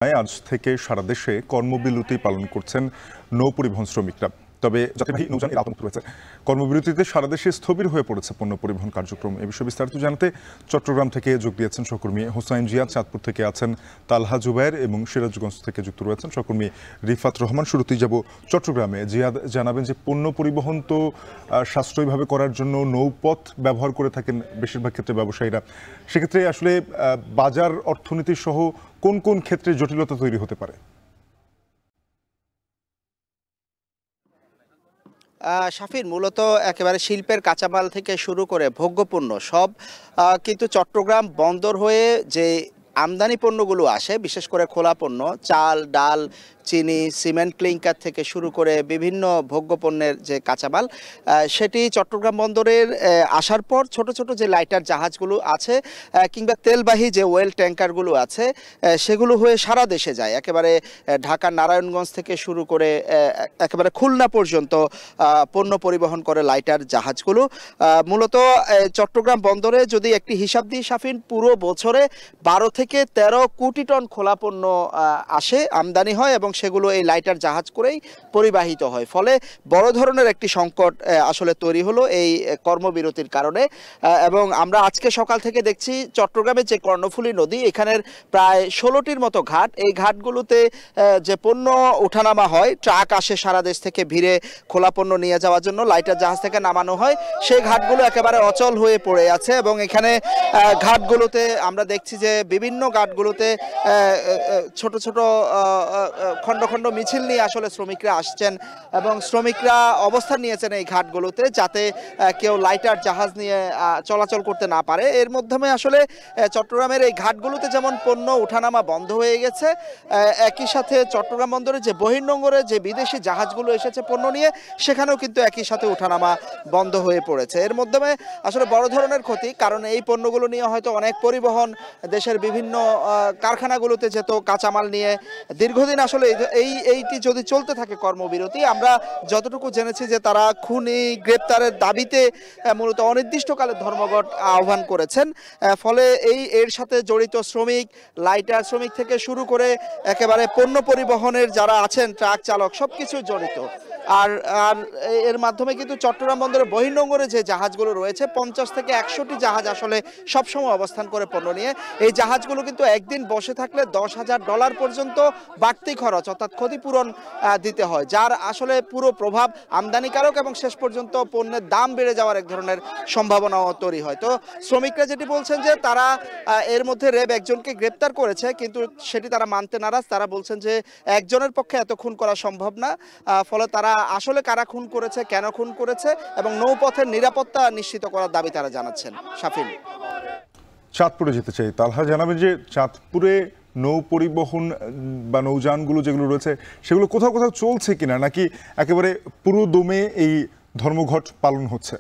আজ থেকে সারা দেশে কর্মবিরতি পালন করছেন নৌ পরিবহন শ্রমিকরা। তবে যাত্রীবাহী নৌযান এর আওতামুক্ত রয়েছে। কর্মবিরতিতে সারা দেশে স্থবির হয়ে পড়েছে পণ্য পরিবহন কার্যক্রম। এ বিষয়ে বিস্তারিত জানাতে চট্টগ্রাম থেকে যোগ দিয়েছেন সহকর্মী হোসাইন জিয়াদ, চাঁদপুর থেকে আছেন তালহা জুবায়ের এবং সিরাজগঞ্জ থেকে যুক্ত রয়েছেন সহকর্মী রিফাত রহমান। শুরুতেই যাব চট্টগ্রামে। জিয়াদ, জানাবেন যে পণ্য পরিবহন তো সাশ্রয়ীভাবে করার জন্য নৌপথ ব্যবহার করে থাকেন বেশিরভাগ ক্ষেত্রে ব্যবসায়ীরা। সেক্ষেত্রে আসলে বাজার অর্থনীতি সহ কোন কোন ক্ষেত্রে জটিলতা তৈরি হতে পারে? শাফিন, মূলত একেবারে শিল্পের কাঁচামাল থেকে শুরু করে ভোগ্যপণ্য সব কিন্তু চট্টগ্রাম বন্দর হয়ে যে আমদানি পণ্যগুলো আসে, বিশেষ করে খোলা পণ্য, চাল, ডাল, চিনি, সিমেন্ট ক্লিংকার থেকে শুরু করে বিভিন্ন ভোগ্যপণ্যের যে কাঁচামাল, সেটি চট্টগ্রাম বন্দরের আসার পর ছোট ছোট যে লাইটার জাহাজগুলো আছে কিংবা তেলবাহী যে ওয়েল ট্যাঙ্কারগুলো আছে, সেগুলো হয়ে সারা দেশে যায়। একেবারে ঢাকার নারায়ণগঞ্জ থেকে শুরু করে একেবারে খুলনা পর্যন্ত পণ্য পরিবহন করে লাইটার জাহাজগুলো। মূলত চট্টগ্রাম বন্দরে যদি একটি হিসাব দিই শাফিন, পুরো বছরে 12 থেকে 13 কোটি টন খোলা পণ্য আসে, আমদানি হয় এবং সেগুলো এই লাইটার জাহাজ করেই পরিবাহিত হয়। ফলে বড় ধরনের একটি সংকট আসলে তৈরি হলো এই কর্মবিরতির কারণে। এবং আমরা আজকে সকাল থেকে দেখছি চট্টগ্রামের যে কর্ণফুলী নদী, এখানের প্রায় 16টির মতো ঘাট, এই ঘাটগুলোতে যে পণ্য ওঠানামা হয়, ট্রাক আসে সারা দেশ থেকে ভিড়ে খোলা পণ্য নিয়ে যাওয়ার জন্য, লাইটার জাহাজ থেকে নামানো হয়, সেই ঘাটগুলো একেবারে অচল হয়ে পড়ে আছে। এবং এখানে ঘাটগুলোতে আমরা দেখছি যে বিভিন্ন ঘাটগুলোতে ছোট ছোট খণ্ড খণ্ড মিছিল নিয়ে আসলে শ্রমিকরা আসছেন এবং শ্রমিকরা অবস্থান নিয়েছেন এই ঘাটগুলোতে, যাতে কেউ লাইটার জাহাজ নিয়ে চলাচল করতে না পারে। এর মাধ্যমে আসলে চট্টগ্রামের এই ঘাটগুলোতে যেমন পণ্য ওঠানামা বন্ধ হয়ে গেছে, একই সাথে চট্টগ্রাম বন্দরে যে বহির্নোঙরে যে বিদেশি জাহাজগুলো এসেছে পণ্য নিয়ে, সেখানেও কিন্তু একই সাথে ওঠানামা বন্ধ হয়ে পড়েছে। এর মাধ্যমে আসলে বড় ধরনের ক্ষতি, কারণ এই পণ্যগুলো নিয়ে হয়তো অনেক পরিবহন দেশের বিভিন্ন কারখানাগুলোতে যেত কাঁচামাল নিয়ে। দীর্ঘদিন আসলে এইটি যদি চলতে থাকে কর্মবিরতি, আমরা যতটুকু জেনেছি যে তারা খুনি গ্রেপ্তারের দাবিতে মূলত অনির্দিষ্টকালের ধর্মঘট আহ্বান করেছেন। ফলে এর সাথে জড়িত শ্রমিক, লাইটার শ্রমিক থেকে শুরু করে একেবারে পণ্য পরিবহনের যারা আছেন, ট্রাক চালক, সবকিছু জড়িত। আর আর এর মাধ্যমে কিন্তু চট্টগ্রাম বন্দরের বহির্নোঙরে যে জাহাজগুলো রয়েছে, 50 থেকে 100টি জাহাজ আসলে সবসময় অবস্থান করে পণ্য নিয়ে। এই জাহাজগুলো কিন্তু একদিন বসে থাকলে $10,000 পর্যন্ত বাড়তি খরচ অর্থাৎ ক্ষতিপূরণ দিতে হয়, যার আসলে পুরো প্রভাব আমদানিকারক এবং শেষ পর্যন্ত পণ্যের দাম বেড়ে যাওয়ার এক ধরনের সম্ভাবনাও তৈরি হয়। তো শ্রমিকরা যেটি বলছেন যে তারা এর মধ্যে র্যাব একজনকে গ্রেপ্তার করেছে, কিন্তু সেটি তারা মানতে নারাজ। তারা বলছেন যে একজনের পক্ষে এত খুন করা সম্ভব না। ফলে তারা আসলে কারা খুন করেছে, কেন খুন করেছে এবং নৌপথের নিরাপত্তা নিশ্চিত করার দাবি তারা জানাচ্ছেন। শাফিন, চাঁদপুরে যেতে চাই। তালহা, জানাবেন যে চাঁদপুরে নৌ পরিবহন বা নৌযানগুলো যেগুলো রয়েছে সেগুলো কোথাও কোথাও চলছে কিনা, নাকি একেবারে পুরো দমে এই ধর্মঘট পালন হচ্ছে?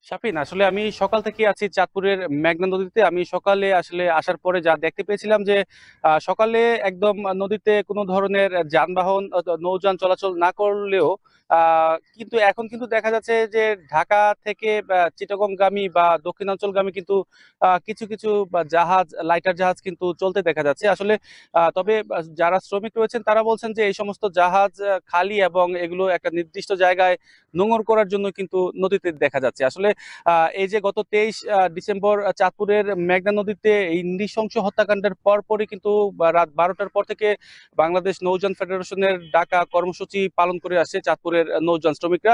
শাফিন, আসলে আমি সকাল থেকে আছি চাঁদপুরের মেঘনা নদীতে। আমি সকালে আসলে আসার পরে যা দেখতে পেয়েছিলাম যে সকালে একদম নদীতে কোনো ধরনের যানবাহন নৌযান চলাচল না করলেও কিন্তু এখন কিন্তু দেখা যাচ্ছে যে ঢাকা থেকে চিটাগংগামী বা দক্ষিণাঞ্চলগামী কিন্তু কিছু কিছু জাহাজ, লাইটার জাহাজ কিন্তু চলতে দেখা যাচ্ছে আসলে। তবে যারা শ্রমিক রয়েছেন তারা বলছেন যে এই সমস্ত জাহাজ খালি এবং এগুলো একটা নির্দিষ্ট জায়গায় নোঙর করার জন্য কিন্তু নদীতে দেখা যাচ্ছে আসলে। এই যে গত 23 ডিসেম্বর চাঁদপুরের মেঘনা নদীতে এই নৃশংস হত্যাকাণ্ডের পরপরই কিন্তু রাত 12টার পর থেকে বাংলাদেশ নৌযান ফেডারেশনের ডাকা কর্মসূচি পালন করে আসছে চাঁদপুরের নৌযান শ্রমিকরা।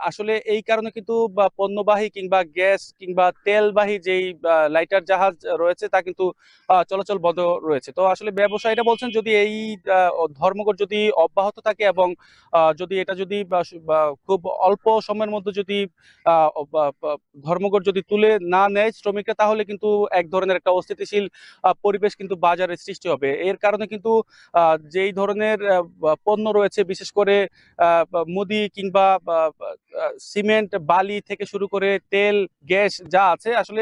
আসলে এই কারণে কিন্তু পণ্যবাহী কিংবা গ্যাস কিংবা তেলবাহী যেই লাইটার জাহাজ রয়েছে তা কিন্তু চলাচল বন্ধ রয়েছে। তো আসলে ব্যবসায়ীরা বলছেন যদি এই ধর্মঘট যদি অব্যাহত থাকে এবং যদি এটা যদি খুব অল্প সময়ের মধ্যে যদি ধর্মঘট যদি তুলে না নেয় শ্রমিকরা, তাহলে কিন্তু এক ধরনের একটা অস্থিতিশীল পরিবেশ কিন্তু বাজারে সৃষ্টি হবে। এর কারণে কিন্তু যেই ধরনের পণ্য রয়েছে, বিশেষ করে মুদি কিংবা সিমেন্ট, বালি থেকে শুরু করে তেল, গ্যাস যা আছে আসলে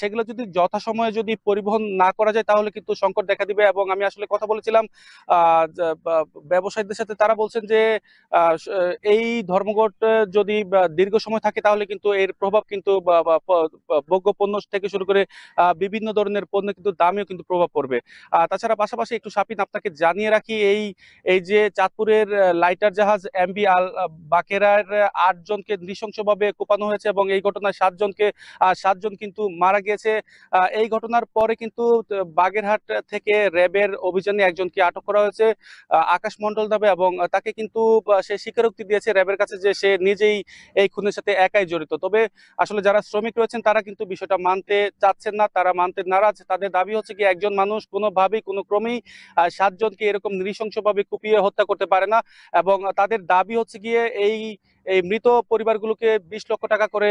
সেগুলো যদি যথাসময়ে যদি পরিবহন না করা যায় তাহলে কিন্তু সংকট দেখা দিবে। এবং আমি আসলে কথা বলেছিলাম ব্যবসায়ীদের সাথে, তারা বলছেন যে এই ধর্মঘট যদি দীর্ঘ সময় থাকে তাহলে কিন্তু এর প্রভাব কিন্তু ভোগ্য পণ্য থেকে শুরু করে বিভিন্ন ধরনের পণ্য কিন্তু দামেও কিন্তু প্রভাব পড়বে। তাছাড়া পাশাপাশি একটু শাপিন আপনাকে জানিয়ে রাখি, এই যে চাঁদপুরের লাইটার জাহাজ এমভি আল বাকেরার 8 জনকে নৃশংসভাবে কোপানো হয়েছে এবং এই ঘটনায় 7 জন কিন্তু মারা গিয়েছে। এই ঘটনার পরে কিন্তু বাগেরহাট থেকে র্যাবের অভিযানে একজনকে আটক করা হয়েছে, আকাশ মণ্ডল নামে, এবং তাকে কিন্তু সে স্বীকারোক্তি দিয়েছে র্যাবের কাছে যে সে নিজেই এই খুনের সাথে একাই জড়িত। তবে আসলে যারা শ্রমিক রয়েছেন তারা কিন্তু বিষয়টা মানতে চাচ্ছেন না, তারা মানতে নারাজ। তাদের দাবি হচ্ছে কি একজন মানুষ কোনোভাবেই কোনো ক্রমেই 7 জনকে এরকম নৃশংসভাবে কুপিয়ে হত্যা করতে পারে না। এবং তাদের দাবি হচ্ছে গিয়ে এই মৃত পরিবারগুলোকে 20 লক্ষ টাকা করে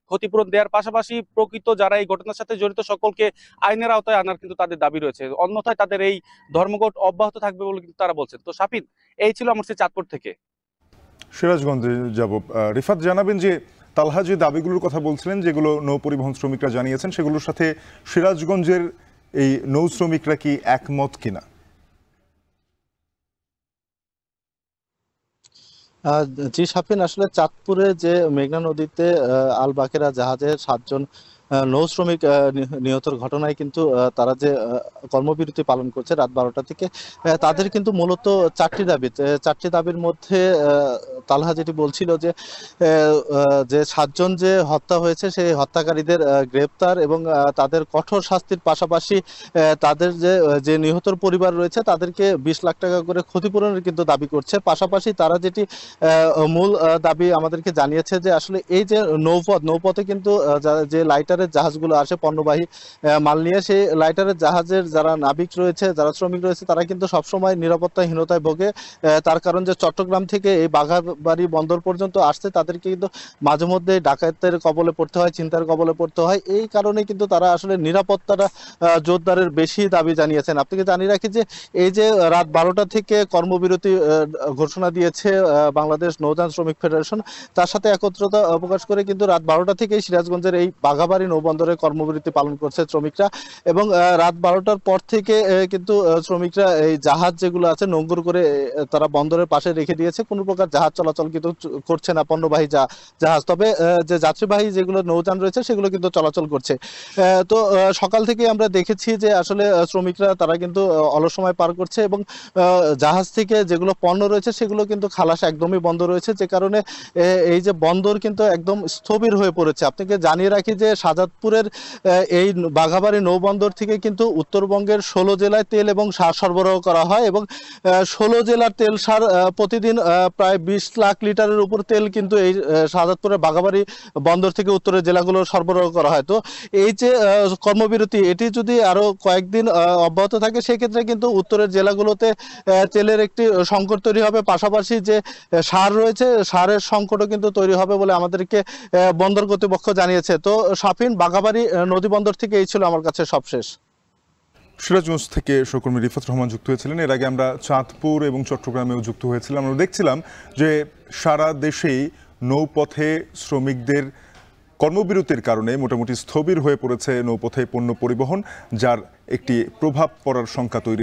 ক্ষতিপূরণ দেওয়ার পাশাপাশি প্রকৃত যারা এই ঘটনার সাথে জড়িত সকলকে আইনের আওতায় আনার কিন্তু তাদের দাবি রয়েছে। অন্যথায় তাদের এই ধর্মঘট অব্যাহত থাকবে বলে কিন্তু তারা বলছেন। তো শাপিন, এই ছিল আমার চাঁদপুর থেকে। সিরাজগঞ্জে যাব। রিফাত, জানাবেন যে তালহা যে দাবিগুলোর কথা বলছিলেন যেগুলো নৌ পরিবহন শ্রমিকরা জানিয়েছেন সেগুলোর সাথে সিরাজগঞ্জের এই নৌ শ্রমিকরা কি একমত কিনা? জি শাফিন, আসলে চাঁদপুরে যে মেঘনা নদীতে আল বাকেরা জাহাজে 7 জন নৌ শ্রমিক নিহতের ঘটনায় কিন্তু তারা যে কর্মবিরতি পালন করছে রাত 12টা থেকে, তাদের কিন্তু মূলত 4টি দাবি। 4টি দাবির মধ্যে তালহা যেটি বলছিল যে 7 জন যে হত্যা হয়েছে সেই হত্যাকারীদের গ্রেপ্তার এবং তাদের কঠোর শাস্তির পাশাপাশি তাদের যে নিহতর পরিবার রয়েছে তাদেরকে 20 লাখ টাকা করে ক্ষতিপূরণের কিন্তু দাবি করছে। পাশাপাশি তারা যেটি মূল দাবি আমাদেরকে জানিয়েছে যে আসলে এই যে নৌপথে কিন্তু যে লাইটারের জাহাজগুলো আসে পণ্যবাহী মাল নিয়ে, সেই লাইটারের জাহাজের যারা নাবিক রয়েছে, যারা শ্রমিক রয়েছে, তারা কিন্তু সবসময় নিরাপত্তাহীনতায় ভোগে। তার কারণ যে চট্টগ্রাম থেকে এই বাঘাবাড়ি বন্দর পর্যন্ত আসছে তাদেরকে কিন্তু মাঝে মধ্যে ডাকাতের কবলে পড়তে হয়, চিন্তার কবলে পড়তে হয়। এই কারণে কিন্তু তারা আসলে নিরাপত্তাটা জোরদারের বেশি দাবি জানিয়েছেন। আপনাকে জানিয়ে রাখি যে এই যে রাত 12টা থেকে কর্মবিরতি ঘোষণা দিয়েছে বাংলাদেশ নৌযান শ্রমিক ফেডারেশন, তার সাথে একত্রতা প্রকাশ করে কিন্তু রাত 12টা থেকে সিরাজগঞ্জের এই বাঘাবাড়ি নৌবন্দরে কর্মবিরতি পালন করছে শ্রমিকরা। এবং রাত 12টার পর থেকে কিন্তু শ্রমিকরা এই জাহাজ যেগুলো আছে নোঙ্গর করে তারা বন্দরের পাশে রেখে দিয়েছে। কোনো প্রকার জাহাজ চলাচল কিন্তু করছে না, পণ্যবাহী জাহাজ। তবে যে যাত্রীবাহী যেগুলো নৌযান রয়েছে সেগুলো কিন্তু চলাচল করছে। তো সকাল থেকে আমরা দেখেছি যে আসলে শ্রমিকরা তারা কিন্তু অলস সময় পার করছে এবং জাহাজ থেকে যেগুলো পণ্য রয়েছে সেগুলো কিন্তু খালাস একদমই বন্ধ রয়েছে, যে কারণে এই যে বন্দর কিন্তু একদম স্থবির হয়ে পড়েছে। আপনাকে জানিয়ে রাখি যে শাহজাদপুরের এই বাঘাবাড়ি নৌবন্দর থেকে কিন্তু উত্তরবঙ্গের 16 জেলায় তেল এবং সার সরবরাহ করা হয় এবং 16 জেলার তেল সার প্রতিদিন প্রায় 20 লাখ লিটারের উপর তেল কিন্তু এই শাহজাদপুরের বাঘাবাড়ি বন্দর থেকে উত্তরের জেলাগুলো সরবরাহ করা হয়। তো এই যে কর্মবিরতি এটি যদি আরো কয়েকদিন অব্যাহত থাকে সেক্ষেত্রে কিন্তু উত্তরের জেলাগুলোতে তেলের একটি সংকট তৈরি হবে, পাশাপাশি যে সার রয়েছে সারের সংকটও কিন্তু তৈরি হবে বলে আমাদেরকে বন্দর কর্তৃপক্ষ জানিয়েছে। তো শাফিন, বাঘাবাড়ি নদী বন্দর থেকে এই ছিল আমার কাছে সবশেষ। সিরাজগঞ্জ থেকে সহকর্মী রিফাত রহমান যুক্ত হয়েছিলেন। এর আগে আমরা চাঁদপুর এবং চট্টগ্রামেও যুক্ত হয়েছিলাম। আমরা দেখছিলাম যে সারা দেশেই নৌপথে শ্রমিকদের কর্মবিরতির কারণে মোটামুটি স্থবির হয়ে পড়েছে নৌপথে পণ্য পরিবহন, যার একটি প্রভাব পড়ার শঙ্কা তৈরি